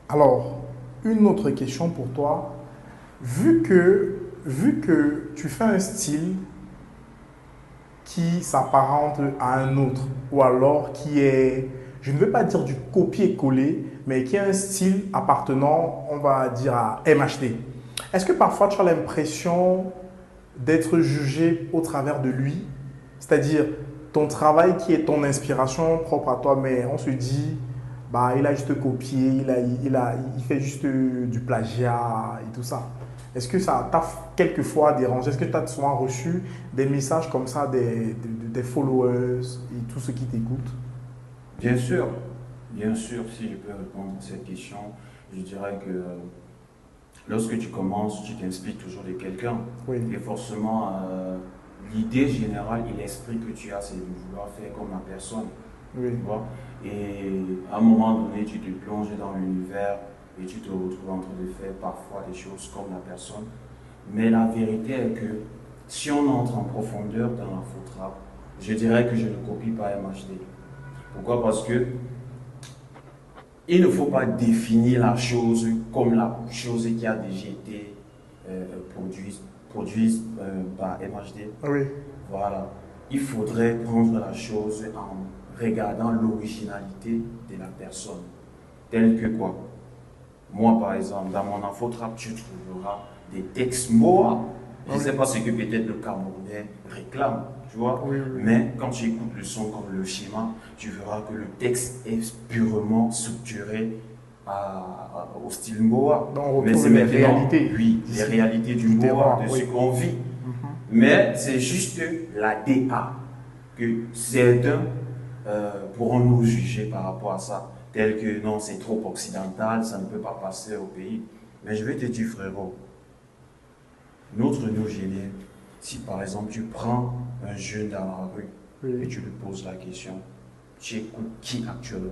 Alors, une autre question pour toi. Vu que tu fais un style qui s'apparente à un autre, ou alors qui est, je ne veux pas dire du copier-coller, mais qui est un style appartenant, on va dire, à MHD. Est-ce que parfois tu as l'impression d'être jugé au travers de lui? C'est-à-dire ton travail qui est ton inspiration propre à toi, mais on se dit, bah, il a juste copié, il fait juste du plagiat et tout ça. Est-ce que ça t'a quelquefois dérangé? Est-ce que tu as souvent reçu des messages comme ça des followers et tous ceux qui t'écoutent? Bien sûr, si je peux répondre à cette question, je dirais que lorsque tu commences, tu t'inspires toujours de quelqu'un. Oui, Et forcément, l'idée générale et l'esprit que tu as, c'est de vouloir faire comme la personne. oui, Tu vois? Et à un moment donné, tu te plonges dans l'univers et tu te retrouves en train de faire parfois des choses comme la personne. Mais la vérité est que si on entre en profondeur dans la faute rap, je dirais que je ne copie pas MHD. Pourquoi? Parce que il ne faut pas définir la chose comme la chose qui a déjà été produite par MHD. oui. Voilà. Il faudrait prendre la chose en regardant l'originalité de la personne. Telle que quoi? Moi, par exemple, dans mon infotrap, tu trouveras des textes Moa. Je ne Oui, sais pas ce que peut-être le Camerounais réclame, tu vois. oui, oui. Mais quand tu écoutes le son comme le schéma, tu verras que le texte est purement structuré au style Moa. Donc on Mais retrouve c'est les maintenant, réalités oui, les réalités du du Moa, terroir, de ce oui. qu'on vit. Mhm. Mais c'est juste la DA que certains pourront nous juger par rapport à ça, tel que non, c'est trop occidental, ça ne peut pas passer au pays. Mais je vais te dire, frérot, notre nous gêné, si par exemple tu prends un jeune dans la rue et Oui. tu lui poses la question, tu écoutes qui actuellement?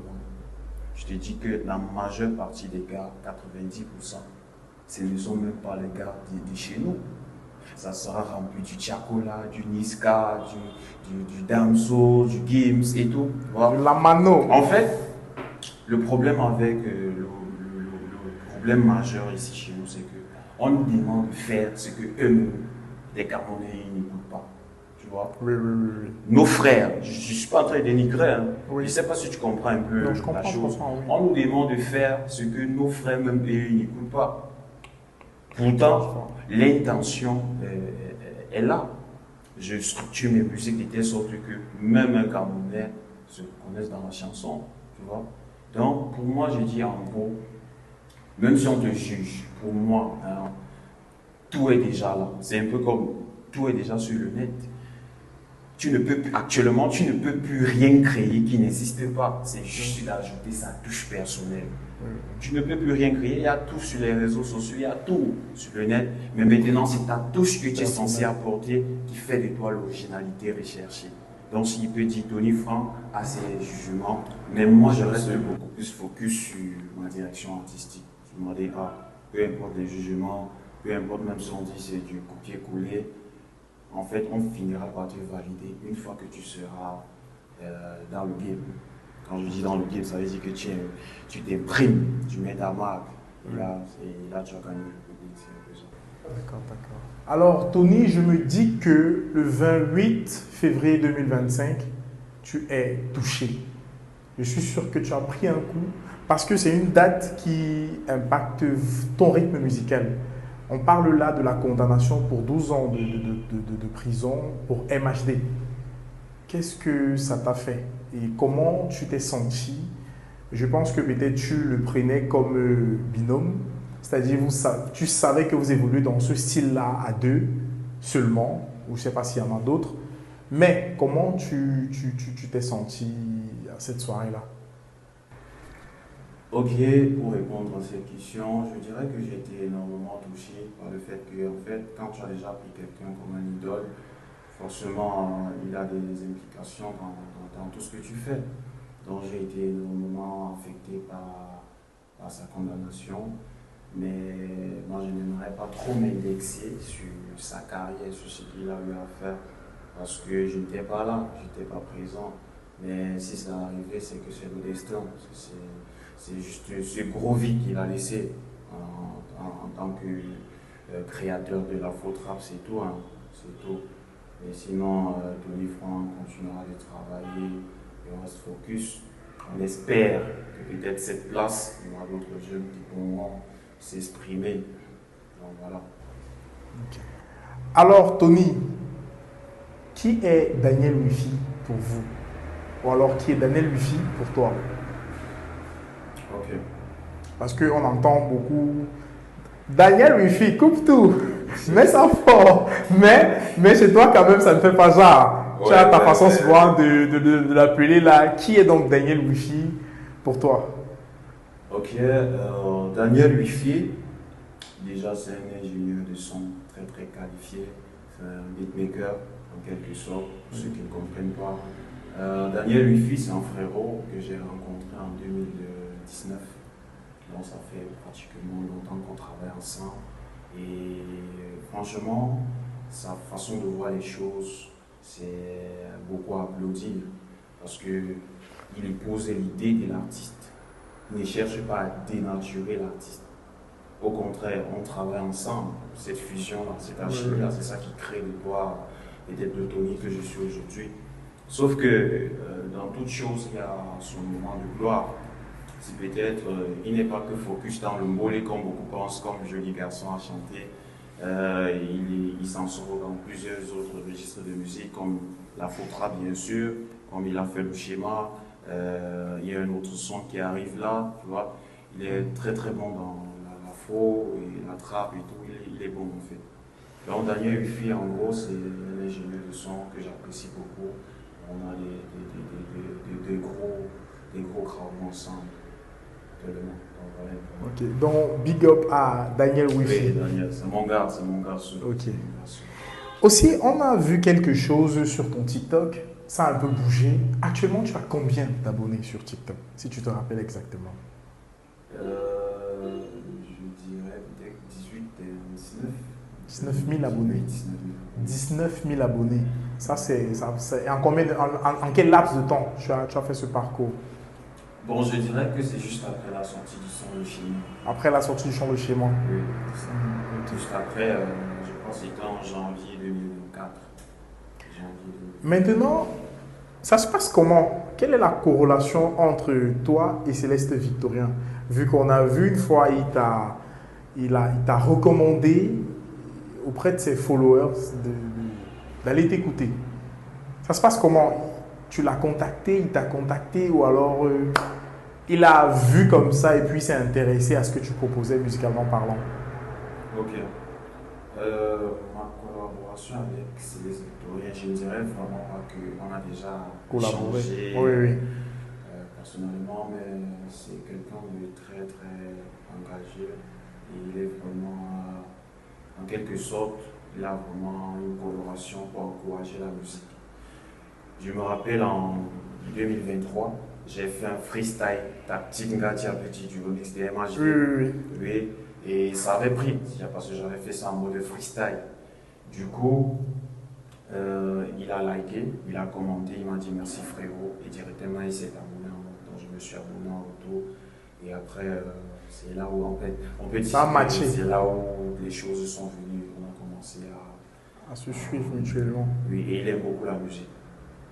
Je te dis que la majeure partie des gars, 90%, ce ne sont même pas les gars de chez nous. Ça sera rempli du Tiakola, du Niska, du Damso, du Gims et tout. De Voilà. la mano. En fait, le problème avec le problème majeur ici chez nous, c'est que on nous demande de faire ce que eux, les Camerounais, n'écoutent pas. Tu vois? Oui, oui, oui, oui. Nos frères, je ne suis pas en train de dénigrer, hein. Je Oui. ne sais pas si tu comprends un peu Non, je la comprends, chose. oui. On nous demande de faire ce que nos frères, même eux, n'écoutent pas. Je Pourtant, vois. l'intention est là. Je structure mes musiques de telle sorte que même un Camerounais se reconnaisse dans la chanson. Tu vois? Donc, pour moi, je dis en gros, même si on te juge, pour moi, hein, tout est déjà là. C'est un peu comme tout est déjà sur le net. Tu ne peux plus, actuellement, tu ne peux plus rien créer qui n'existe pas. C'est juste d'ajouter sa touche personnelle. Oui, Tu ne peux plus rien créer, il y a tout sur les réseaux sociaux, il y a tout sur le net. Mais maintenant, c'est ta touche que tu es censé apporter qui fait de toi l'originalité recherchée. Donc, s'il peut dire Tony Frank a ses jugements, mais moi, je reste beaucoup plus focus sur ma direction artistique. Je me dis, ah, peu importe les jugements, peu importe même si on dit c'est du copier-coller, en fait, on finira par te valider une fois que tu seras dans le game. Quand je dis dans le game, ça veut dire que tu t'imprimes, tu mets ta marque. Et là, tu as gagné le public. C'est un peu ça. d'accord, d'accord. Alors, Tony, je me dis que le 28 février 2025, tu es touché. Je suis sûr que tu as pris un coup parce que c'est une date qui impacte ton rythme musical. On parle là de la condamnation pour 12 ans de prison pour MHD. Qu'est-ce que ça t'a fait et comment tu t'es senti? Je pense que peut-être tu le prenais comme binôme, c'est-à-dire tu savais que vous évoluez dans ce style-là à deux seulement, ou je ne sais pas s'il y en a d'autres, mais comment tu t'es senti à cette soirée-là? Ok, pour répondre à cette question, je dirais que j'ai été énormément touché par le fait que, en fait, quand tu as déjà pris quelqu'un comme un idole, forcément, il a des implications dans tout ce que tu fais. Donc, j'ai été énormément affecté par sa condamnation. Mais moi, je n'aimerais pas trop m'indexer sur sa carrière, sur ce qu'il a eu à faire, parce que je n'étais pas là, je n'étais pas présent. Mais si ça arrivait, c'est que c'est le destin. c'est juste ce gros vide qu'il a laissé en tant que créateur de la faute rap, c'est tout. Hein, c'est tout. Et sinon, Tony Frank continuera de travailler et on reste focus. On espère que peut-être cette place, il y aura d'autres jeunes qui pourront s'exprimer. Donc voilà. Okay. Alors, Tony, qui est Daniel Wifi pour vous? Ou alors, qui est Daniel Wifi pour toi? Ok. Parce qu'on entend beaucoup. Daniel Wifi, coupe tout, mets ça fort. Mais chez toi, quand même, ça ne fait pas genre. Tu as ta façon souvent de l'appeler là. Qui est donc Daniel Wifi pour toi? Ok, Daniel Wifi, déjà c'est un ingénieur de son très très qualifié. C'est un beatmaker en quelque sorte, pour ceux qui ne comprennent pas. Daniel Wifi, c'est un frérot que j'ai rencontré en 2019. Donc ça fait pratiquement longtemps qu'on travaille ensemble. Et franchement, sa façon de voir les choses, c'est beaucoup à applaudir. Parce qu'il pose l'idée de l'artiste. Il ne cherche pas à dénaturer l'artiste. Au contraire, on travaille ensemble. Cette fusion-là, cette alchimie-là, c'est ça qui crée l'histoire peut-être de Tony que je suis aujourd'hui. Sauf que dans toute chose, il y a son moment de gloire. C'est peut-être, il n'est pas que focus dans le mollet comme beaucoup pensent, comme Joli Garçon à chanter. Il s'en sort dans plusieurs autres registres de musique, comme la Fautra bien sûr, comme il a fait le schéma. Il y a un autre son qui arrive là, tu vois. Il est très très bon dans la faux et la trappe et tout, il est bon en fait. Donc Daniel Wifi, en gros, c'est un ingénieur de son que j'apprécie beaucoup. On a des gros crânes ensemble. Ok, donc big up à Daniel Wifi. Oui, Daniel, c'est mon gars. Ok. Aussi, on a vu quelque chose sur ton TikTok, ça a un peu bougé. Actuellement, tu as combien d'abonnés sur TikTok, si tu te rappelles exactement? Je dirais peut-être 18 et 19. 19 000 abonnés. 19 000 abonnés. Ça, c'est en quel laps de temps tu as fait ce parcours? Bon, je dirais que c'est juste après la sortie du son de chez moi. Après la sortie du son de chez moi? Oui, c'est ça. Juste après, je pense que c'était en janvier 2024. Maintenant, ça se passe comment? Quelle est la corrélation entre toi et Céleste Victorien? Vu qu'on a vu une fois, il t'a recommandé auprès de ses followers d'aller t'écouter. Ça se passe comment? Tu l'as contacté, il t'a contacté ou alors il a vu comme ça et puis s'est intéressé à ce que tu proposais musicalement parlant? Ok. Ma collaboration avec Céleste Victorien, je dirais vraiment qu'on a déjà collaboré. Échangé, Oui. personnellement, mais c'est quelqu'un de très très engagé et il est vraiment, en quelque sorte, il a vraiment une coloration pour encourager la musique. Je me rappelle en 2023, j'ai fait un freestyle tactique Ngatia Petit du remix de MHD. Oui. Et ça avait pris, parce que j'avais fait ça en mode freestyle. Du coup, il a liké, il a commenté, il m'a dit merci frérot. Et directement, il s'est abonné en mode. Donc je me suis abonné en retour. Et après, c'est là où en fait, on peut dire que c'est là où les choses sont venues. On a commencé à se suivre mutuellement. Oui, et il aime beaucoup la musique.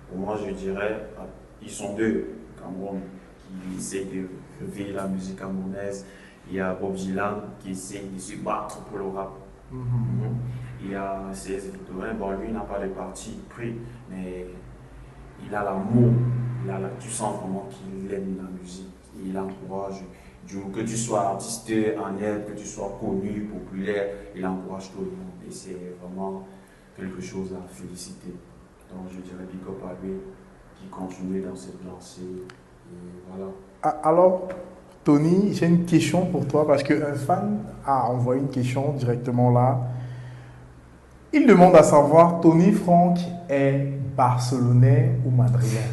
Pour moi, je dirais, ils sont deux, Cameroun, qui essaient de réveiller la musique camerounaise. Il y a Bob Dylan qui essaie de se battre pour le rap. Il y a Céleste Victorien, bon, lui n'a pas de parti pris, mais il a l'amour. Tu sens vraiment qu'il aime la musique. Il encourage, que tu sois artiste en aide, que tu sois connu, populaire, il encourage tout le monde. Et c'est vraiment quelque chose à féliciter. Donc je dirais big up à lui qui continue dans cette lancée. Et voilà. Alors, Tony, j'ai une question pour toi parce qu'un fan a envoyé une question directement là. Il demande à savoir, Tony Frank est barcelonais ou madrilène?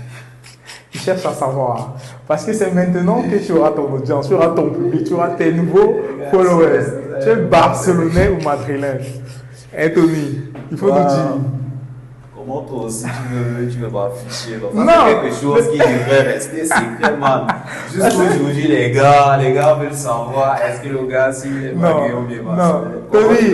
Il cherche à savoir. Parce que c'est maintenant que tu auras ton audience, tu auras ton public, tu auras tes nouveaux followers. Tu es barcelonais ou madrilène? Tony, il faut nous dire. Comment toi aussi tu veux m'afficher? Non. C'est quelque chose qui devrait rester secret, man. Jusqu'aujourd'hui, les gars veulent savoir est-ce que le gars, s'il est marié ou bien Non, Tony,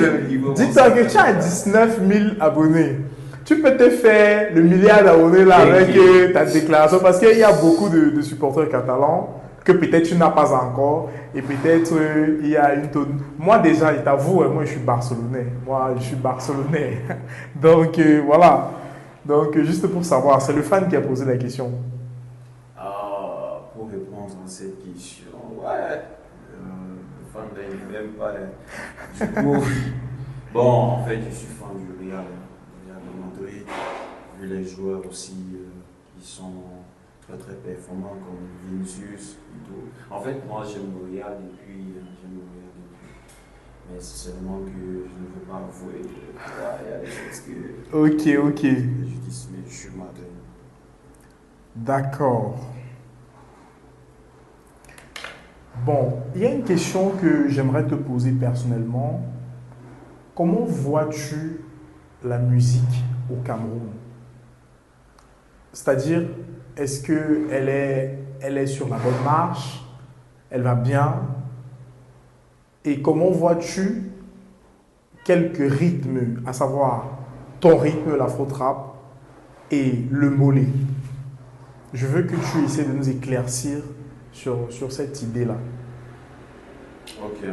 dis-toi que tu as 19 000 abonnés. Tu peux te faire le milliard d'abonnés là avec ta déclaration parce qu'il y a beaucoup de supporters catalans que peut-être tu n'as pas encore et peut-être il y a une tonne. Moi déjà, je t'avoue, moi je suis barcelonais. Donc voilà. Donc juste pour savoir, c'est le fan qui a posé la question. Pour répondre à cette question, ouais, le fan de même pas. Du coup, bon, en fait, je suis fan du Real de Madrid, vu les joueurs aussi qui sont très performants comme Vinicius et tout. En fait, moi j'aime le Real depuis. Mais c'est seulement que je ne veux pas avouer. Il y a des choses que. Ok. Je dis, mais je suis madrid. D'accord. Bon, il y a une question que j'aimerais te poser personnellement. Comment vois-tu la musique au Cameroun? C'est-à-dire, est-ce qu'elle elle est sur la bonne marche? Elle va bien? Et comment vois-tu quelques rythmes, à savoir ton rythme, l'afro-trap et le mollet? Je veux que tu essaies de nous éclaircir sur cette idée-là. Ok.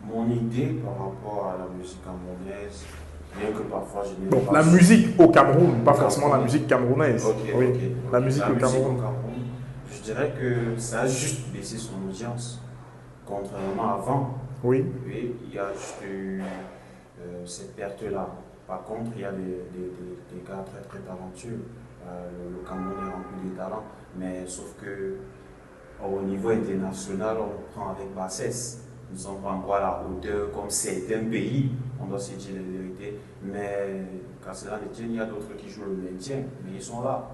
Mon idée par rapport à la musique camerounaise, bien que parfois je n'ai Bon, pas. la musique au Cameroun, pas forcément la musique camerounaise. Ok. La musique au Cameroun. Je dirais que ça a juste baissé son audience. Contrairement à avant. Oui. Oui, il y a juste eu cette perte-là. Par contre, il y a des gars très talentueux. Le Cameroun est rempli de talents, mais sauf que au niveau international, on prend avec bassesse. Nous ne sommes pas encore à la hauteur comme certains pays, on doit se dire la vérité. Mais quand cela ne tient, il y a d'autres qui jouent le maintien, mais ils sont là.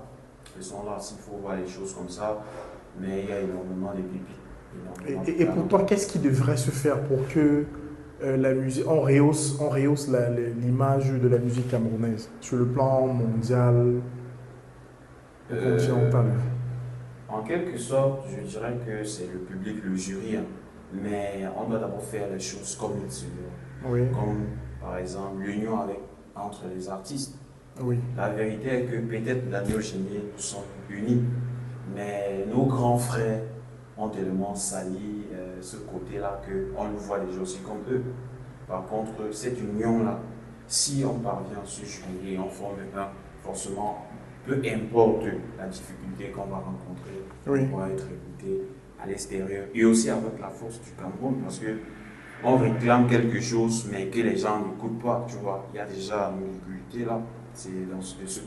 S'il faut voir les choses comme ça. Mais il y a énormément de pépites. Et pour toi, qu'est-ce qui devrait se faire pour que la musique, on rehausse l'image de la musique camerounaise sur le plan mondial, continental? En quelque sorte, je dirais que c'est le public, le jury, hein. Mais on doit d'abord faire les choses comme il se doit. Oui. Comme par exemple l'union entre les artistes. Oui. La vérité est que peut-être l'année prochaine, nous sommes unis, mais nos grands frères ont tellement sali ce côté-là qu'on nous voit déjà aussi comme eux. Par contre, cette union-là, si on parvient à se joindre et on forme un, forcément, peu importe la difficulté qu'on va rencontrer, on va être écouté à l'extérieur et aussi avec la force du Cameroun parce que on réclame quelque chose mais que les gens n'écoutent pas, tu vois. Il y a déjà une difficulté là, c'est dans ce